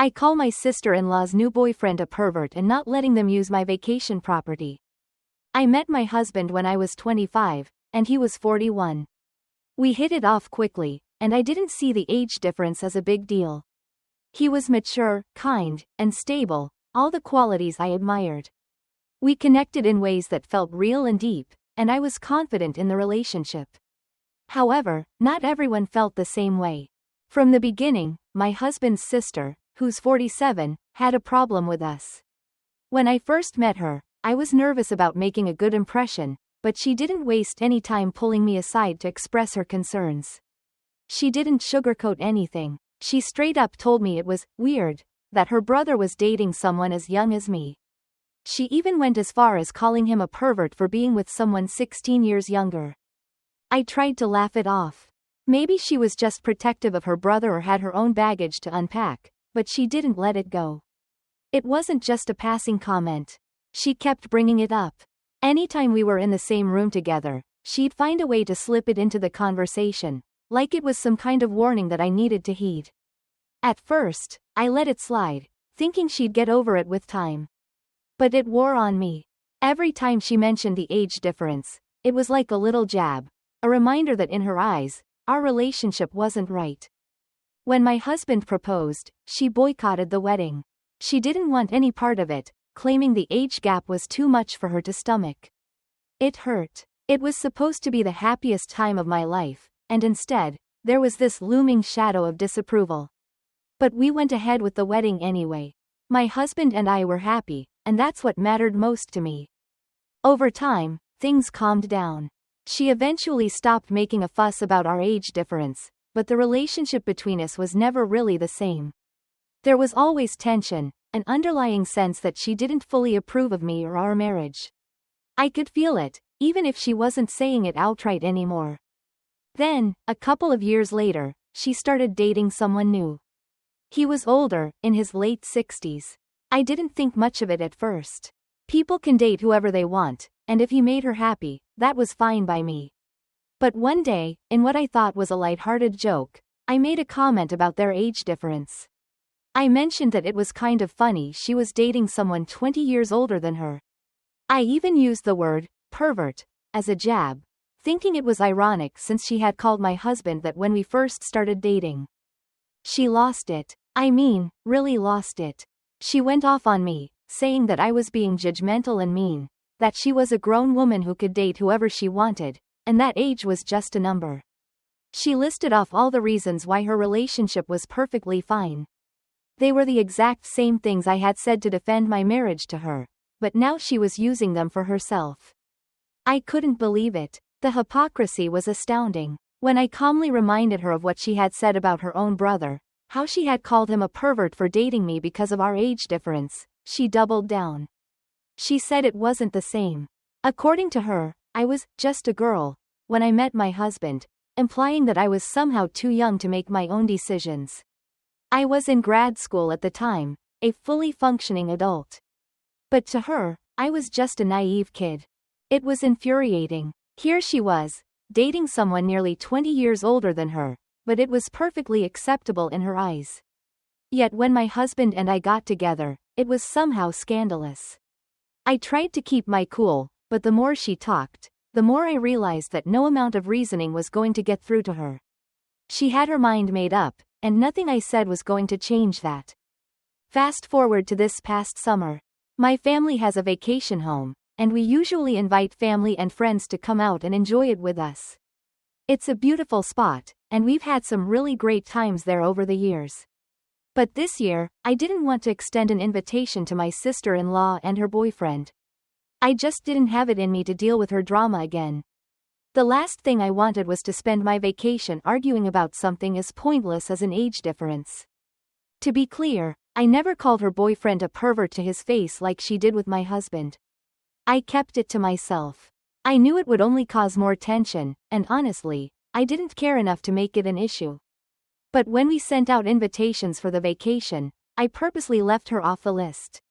I call my sister-in-law's new boyfriend a pervert and not letting them use my vacation property. I met my husband when I was 25, and he was 41. We hit it off quickly, and I didn't see the age difference as a big deal. He was mature, kind, and stable, all the qualities I admired. We connected in ways that felt real and deep, and I was confident in the relationship. However, not everyone felt the same way. From the beginning, my husband's sister, who's 47, had a problem with us. When I first met her, I was nervous about making a good impression, but she didn't waste any time pulling me aside to express her concerns. She didn't sugarcoat anything. She straight up told me it was weird that her brother was dating someone as young as me. She even went as far as calling him a pervert for being with someone 16 years younger. I tried to laugh it off. Maybe she was just protective of her brother or had her own baggage to unpack, but she didn't let it go. It wasn't just a passing comment. She kept bringing it up. Anytime we were in the same room together, she'd find a way to slip it into the conversation, like it was some kind of warning that I needed to heed. At first, I let it slide, thinking she'd get over it with time. But it wore on me. Every time she mentioned the age difference, it was like a little jab, a reminder that in her eyes, our relationship wasn't right. When my husband proposed, she boycotted the wedding. She didn't want any part of it, claiming the age gap was too much for her to stomach. It hurt. It was supposed to be the happiest time of my life, and instead, there was this looming shadow of disapproval. But we went ahead with the wedding anyway. My husband and I were happy, and that's what mattered most to me. Over time, things calmed down. She eventually stopped making a fuss about our age difference, but the relationship between us was never really the same. There was always tension, an underlying sense that she didn't fully approve of me or our marriage. I could feel it, even if she wasn't saying it outright anymore. Then, a couple of years later, she started dating someone new. He was older, in his late 60s. I didn't think much of it at first. People can date whoever they want, and if he made her happy, that was fine by me. But one day, in what I thought was a lighthearted joke, I made a comment about their age difference. I mentioned that it was kind of funny she was dating someone 20 years older than her. I even used the word, pervert, as a jab, thinking it was ironic since she had called my husband that when we first started dating. She lost it. I mean, really lost it. She went off on me, saying that I was being judgmental and mean, that she was a grown woman who could date whoever she wanted, and that age was just a number. She listed off all the reasons why her relationship was perfectly fine. They were the exact same things I had said to defend my marriage to her, but now she was using them for herself. I couldn't believe it. The hypocrisy was astounding. When I calmly reminded her of what she had said about her own brother, how she had called him a pervert for dating me because of our age difference, she doubled down. She said it wasn't the same. According to her, I was just a girl when I met my husband, implying that I was somehow too young to make my own decisions. I was in grad school at the time, a fully functioning adult. But to her, I was just a naive kid. It was infuriating. Here she was, dating someone nearly 20 years older than her, but it was perfectly acceptable in her eyes. Yet when my husband and I got together, it was somehow scandalous. I tried to keep my cool, but the more she talked, the more I realized that no amount of reasoning was going to get through to her. She had her mind made up, and nothing I said was going to change that. Fast forward to this past summer. My family has a vacation home, and we usually invite family and friends to come out and enjoy it with us. It's a beautiful spot, and we've had some really great times there over the years. But this year, I didn't want to extend an invitation to my sister-in-law and her boyfriend. I just didn't have it in me to deal with her drama again. The last thing I wanted was to spend my vacation arguing about something as pointless as an age difference. To be clear, I never called her boyfriend a pervert to his face like she did with my husband. I kept it to myself. I knew it would only cause more tension, and honestly, I didn't care enough to make it an issue. But when we sent out invitations for the vacation, I purposely left her off the list.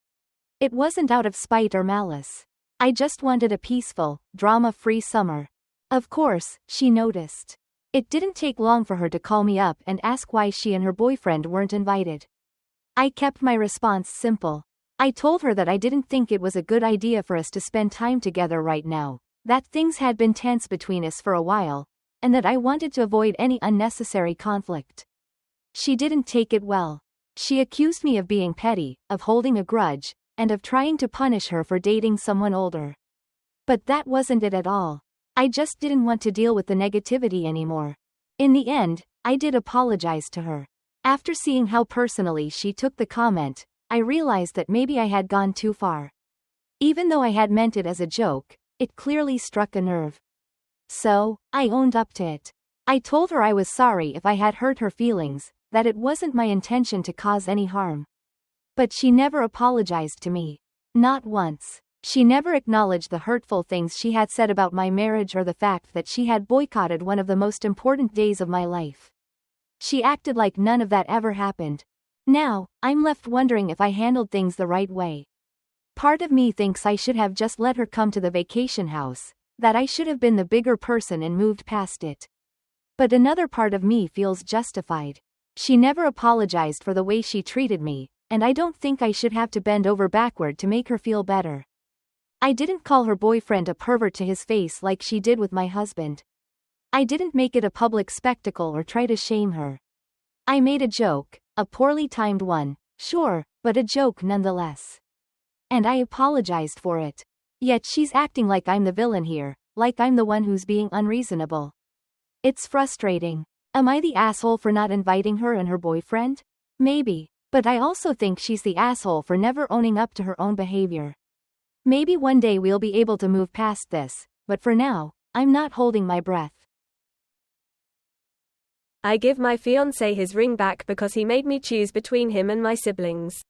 It wasn't out of spite or malice. I just wanted a peaceful, drama-free summer. Of course, she noticed. It didn't take long for her to call me up and ask why she and her boyfriend weren't invited. I kept my response simple. I told her that I didn't think it was a good idea for us to spend time together right now, that things had been tense between us for a while, and that I wanted to avoid any unnecessary conflict. She didn't take it well. She accused me of being petty, of holding a grudge, and of trying to punish her for dating someone older. But that wasn't it at all. I just didn't want to deal with the negativity anymore. In the end, I did apologize to her. After seeing how personally she took the comment, I realized that maybe I had gone too far. Even though I had meant it as a joke, it clearly struck a nerve. So, I owned up to it. I told her I was sorry if I had hurt her feelings, that it wasn't my intention to cause any harm. But she never apologized to me. Not once. She never acknowledged the hurtful things she had said about my marriage or the fact that she had boycotted one of the most important days of my life. She acted like none of that ever happened. Now, I'm left wondering if I handled things the right way. Part of me thinks I should have just let her come to the vacation house, that I should have been the bigger person and moved past it. But another part of me feels justified. She never apologized for the way she treated me, and I don't think I should have to bend over backward to make her feel better. I didn't call her boyfriend a pervert to his face like she did with my husband. I didn't make it a public spectacle or try to shame her. I made a joke, a poorly timed one, sure, but a joke nonetheless. And I apologized for it. Yet she's acting like I'm the villain here, like I'm the one who's being unreasonable. It's frustrating. Am I the asshole for not inviting her and her boyfriend? Maybe, but I also think she's the asshole for never owning up to her own behavior. Maybe one day we'll be able to move past this, but for now, I'm not holding my breath. I give my fiancé his ring back because he made me choose between him and my siblings.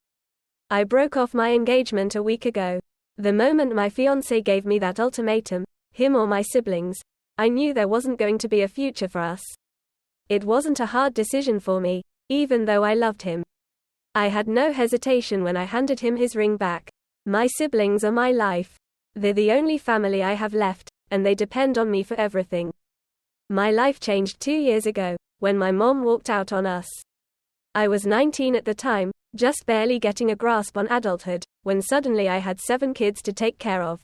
I broke off my engagement a week ago. The moment my fiancé gave me that ultimatum, him or my siblings, I knew there wasn't going to be a future for us. It wasn't a hard decision for me, even though I loved him. I had no hesitation when I handed him his ring back. My siblings are my life. They're the only family I have left, and they depend on me for everything. My life changed 2 years ago, when my mom walked out on us. I was 19 at the time, just barely getting a grasp on adulthood, when suddenly I had 7 kids to take care of.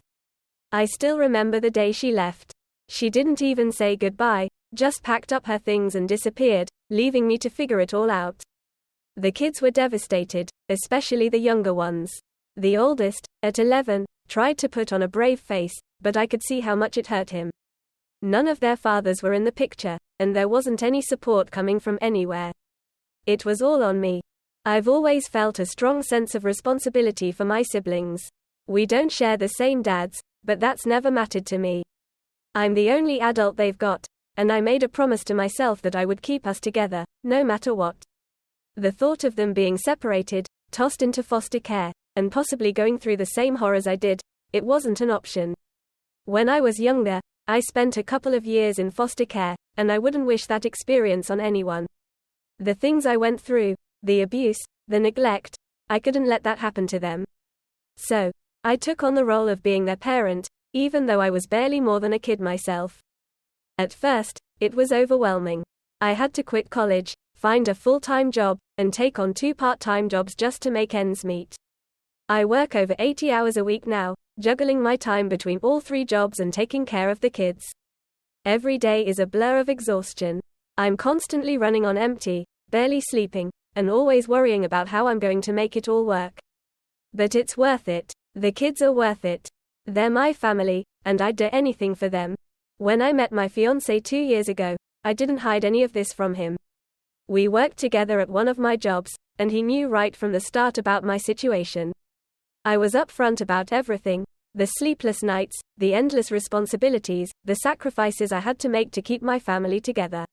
I still remember the day she left. She didn't even say goodbye, just packed up her things and disappeared, leaving me to figure it all out. The kids were devastated, especially the younger ones. The oldest, at 11, tried to put on a brave face, but I could see how much it hurt him. None of their fathers were in the picture, and there wasn't any support coming from anywhere. It was all on me. I've always felt a strong sense of responsibility for my siblings. We don't share the same dads, but that's never mattered to me. I'm the only adult they've got, and I made a promise to myself that I would keep us together, no matter what. The thought of them being separated, tossed into foster care, and possibly going through the same horrors I did, it wasn't an option. When I was younger, I spent a couple of years in foster care, and I wouldn't wish that experience on anyone. The things I went through, the abuse, the neglect, I couldn't let that happen to them. So, I took on the role of being their parent, even though I was barely more than a kid myself. At first, it was overwhelming. I had to quit college, find a full-time job, and take on 2 part-time jobs just to make ends meet. I work over 80 hours a week now, juggling my time between all 3 jobs and taking care of the kids. Every day is a blur of exhaustion. I'm constantly running on empty, barely sleeping, and always worrying about how I'm going to make it all work. But it's worth it. The kids are worth it. They're my family, and I'd do anything for them. When I met my fiancé 2 years ago, I didn't hide any of this from him. We worked together at one of my jobs, and he knew right from the start about my situation. I was upfront about everything, the sleepless nights, the endless responsibilities, the sacrifices I had to make to keep my family together.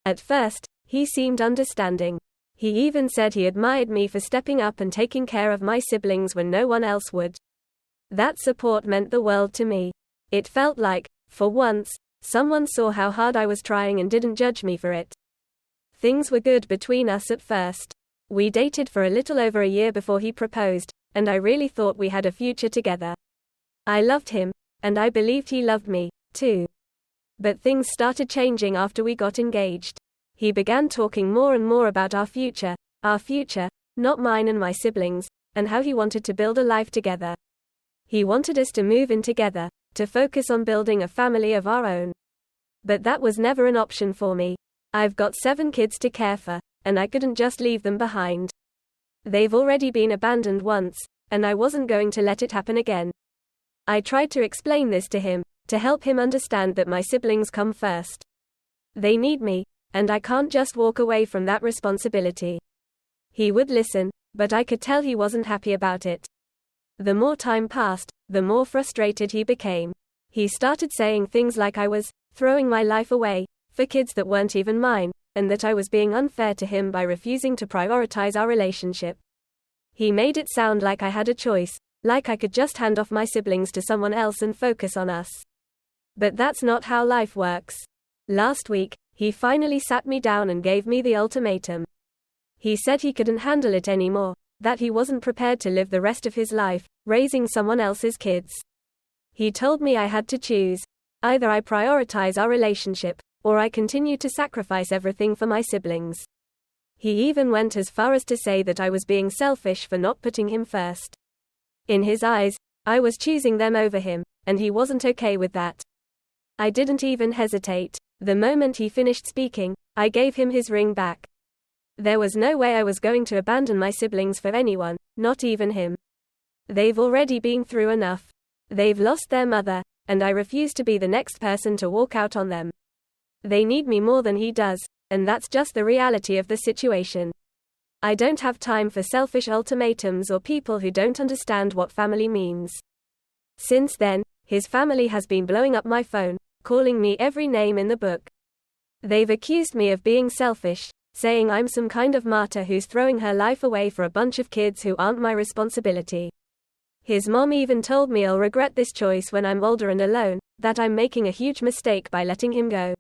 At first, he seemed understanding. He even said he admired me for stepping up and taking care of my siblings when no one else would. That support meant the world to me. It felt like, for once, someone saw how hard I was trying and didn't judge me for it. Things were good between us at first. We dated for a little over a year before he proposed, and I really thought we had a future together. I loved him, and I believed he loved me, too. But things started changing after we got engaged. He began talking more and more about our future, not mine and my siblings, and how he wanted to build a life together. He wanted us to move in together, to focus on building a family of our own. But that was never an option for me. I've got 7 kids to care for, and I couldn't just leave them behind. They've already been abandoned once, and I wasn't going to let it happen again. I tried to explain this to him, to help him understand that my siblings come first. They need me, and I can't just walk away from that responsibility. He would listen, but I could tell he wasn't happy about it. The more time passed, the more frustrated he became. He started saying things like I was throwing my life away for kids that weren't even mine, and that I was being unfair to him by refusing to prioritize our relationship. He made it sound like I had a choice, like I could just hand off my siblings to someone else and focus on us. But that's not how life works. Last week, he finally sat me down and gave me the ultimatum. He said he couldn't handle it anymore, that he wasn't prepared to live the rest of his life raising someone else's kids. He told me I had to choose. Either I prioritize our relationship, or I continue to sacrifice everything for my siblings. He even went as far as to say that I was being selfish for not putting him first. In his eyes, I was choosing them over him, and he wasn't okay with that. I didn't even hesitate. The moment he finished speaking, I gave him his ring back. There was no way I was going to abandon my siblings for anyone, not even him. They've already been through enough. They've lost their mother, and I refuse to be the next person to walk out on them. They need me more than he does, and that's just the reality of the situation. I don't have time for selfish ultimatums or people who don't understand what family means. Since then, his family has been blowing up my phone, calling me every name in the book. They've accused me of being selfish, saying I'm some kind of martyr who's throwing her life away for a bunch of kids who aren't my responsibility. His mom even told me I'll regret this choice when I'm older and alone, that I'm making a huge mistake by letting him go.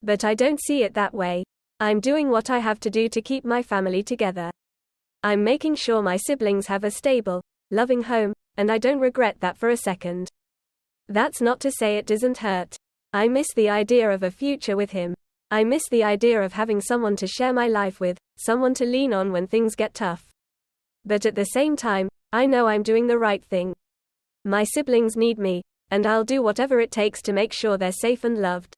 But I don't see it that way. I'm doing what I have to do to keep my family together. I'm making sure my siblings have a stable, loving home, and I don't regret that for a second. That's not to say it doesn't hurt. I miss the idea of a future with him. I miss the idea of having someone to share my life with, someone to lean on when things get tough. But at the same time, I know I'm doing the right thing. My siblings need me, and I'll do whatever it takes to make sure they're safe and loved.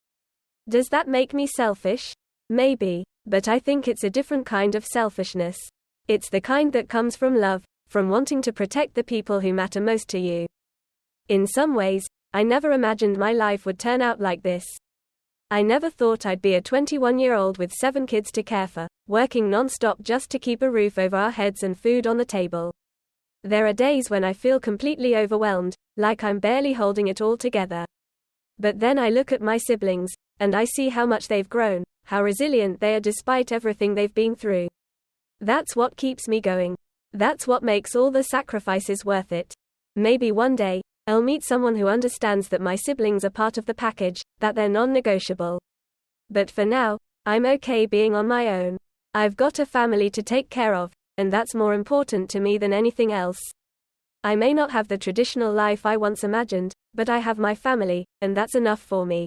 Does that make me selfish? Maybe, but I think it's a different kind of selfishness. It's the kind that comes from love, from wanting to protect the people who matter most to you. In some ways, I never imagined my life would turn out like this. I never thought I'd be a 21-year-old with 7 kids to care for, working non-stop just to keep a roof over our heads and food on the table. There are days when I feel completely overwhelmed, like I'm barely holding it all together. But then I look at my siblings, and I see how much they've grown, how resilient they are despite everything they've been through. That's what keeps me going. That's what makes all the sacrifices worth it. Maybe one day, I'll meet someone who understands that my siblings are part of the package, that they're non-negotiable. But for now, I'm okay being on my own. I've got a family to take care of, and that's more important to me than anything else. I may not have the traditional life I once imagined, but I have my family, and that's enough for me.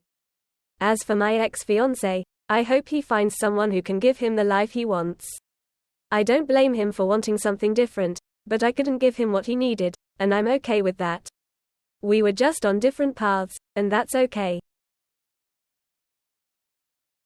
As for my ex-fiancé, I hope he finds someone who can give him the life he wants. I don't blame him for wanting something different, but I couldn't give him what he needed, and I'm okay with that. We were just on different paths, and that's okay.